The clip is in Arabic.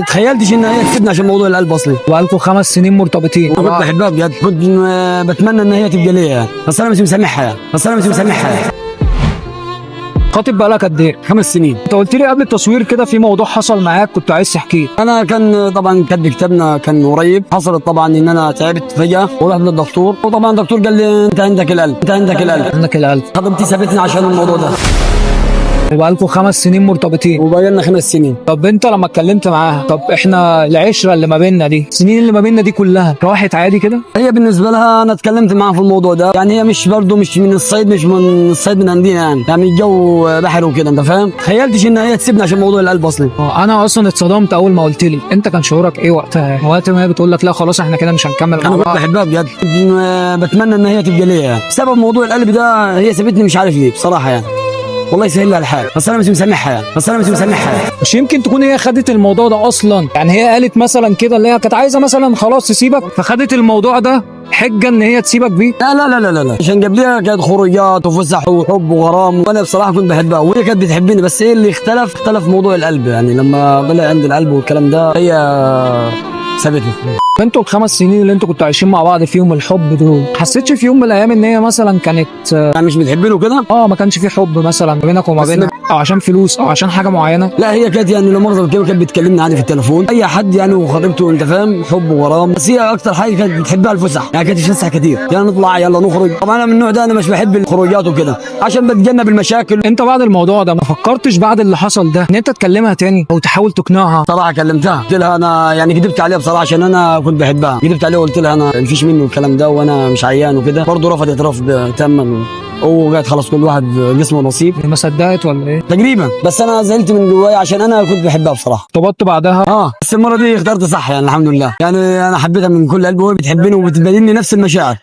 تخيلتش ان هي تسيبني عشان موضوع القلب اصلي. بقالكم 5 سنين مرتبطين. كنت بحبها بجد، كنت بتمنى ان هي تبقى ليا، بس انا مش مسامحها خاطب بقالك قد ايه؟ 5 سنين. انت قلت لي قبل التصوير كده في موضوع حصل معاك كنت عايز تحكيه. انا كان طبعا كاتب كتابنا كان قريب، حصلت طبعا ان انا تعبت فجاه ورحت للدكتور، وطبعا الدكتور قال لي انت عندك القلب. عندك القلب. خطيبتي سابتني عشان الموضوع ده، وبقالكم 5 سنين مرتبطين. وبقى لنا 5 سنين. طب انت لما اتكلمت معاها، طب احنا العشره اللي ما بيننا دي، السنين اللي ما بيننا دي كلها راحت عادي كده؟ هي بالنسبه لها انا اتكلمت معاها في الموضوع ده، يعني هي مش برضه مش من الصعيد، من عندنا، يعني الجو بحر وكده، انت فاهم. تخيلتش ان هي تسيبني عشان موضوع القلب اصلي. انا اصلا اتصدمت اول ما قلت لي. انت كان شعورك ايه وقتها؟ وقت ما هي بتقول لك لا خلاص احنا كده مش هنكمل مع انا كنت بعض؟ بحبها بجد، كنت بتمنى ان هي تبقى ليا، بسبب موضوع القلب ده هي سابتني مش عارف ليه بصراحه يعني. والله يسهل لها الحال، بس انا مش مسامحها مش يمكن تكون هي خدت الموضوع ده اصلا، يعني هي قالت مثلا كده اللي هي كانت عايزه مثلا خلاص تسيبك، فخدت الموضوع ده حجه ان هي تسيبك بيه؟ لا عشان قبلها كانت خروجات وفسح وحب وغرام، وانا بصراحه كنت بحبها وهي كانت بتحبني، بس ايه اللي اختلف موضوع القلب، يعني لما طلع عند القلب والكلام ده هي سابتني. انتوا ال5 سنين اللي انتوا كنتوا عايشين مع بعض فيهم الحب دول، حسيتش في يوم من الايام ان هي مثلا كانت يعني مش بتحبني وكده؟ ما كانش في حب مثلا ما بينك وما بينها، او عشان فلوس او عشان حاجه معينه؟ لا هي كانت يعني لو مؤاخذه كده كانت بتكلمني عادي في التليفون، اي حد يعني وخطيبته، انت فاهم، حب وغرام، بس هي اكتر حاجه كانت بتحبها الفسح، يعني كانت تفسح كتير، يلا نطلع يلا نخرج. طبعا انا من النوع ده انا مش بحب الخروجات وكده عشان بتجنب المشاكل. انت بعد الموضوع ده ما فكرتش بعد اللي حصل ده ان انت تكلمها تاني او تحاول تقنعها؟ صراحه كلمتها، قلت لها انا يعني كدبت عليها بصراحه عشان انا كنت بحبها، كدبت عليها وقلت لها انا مفيش مني الكلام ده وانا مش عيان وكده، برضه رفضت رفض تاما، وقالت خلاص كل واحد جسمه نصيب. ما صدقت ولا ايه؟ تقريبا، بس انا زعلت من جوايا عشان انا كنت بحبها بصراحه. ارتبطت بعدها؟ بس المره دي اخترت صح يعني الحمد لله، يعني انا حبيتها من كل قلبي وهي بتحبني وبتبادلني نفس المشاعر.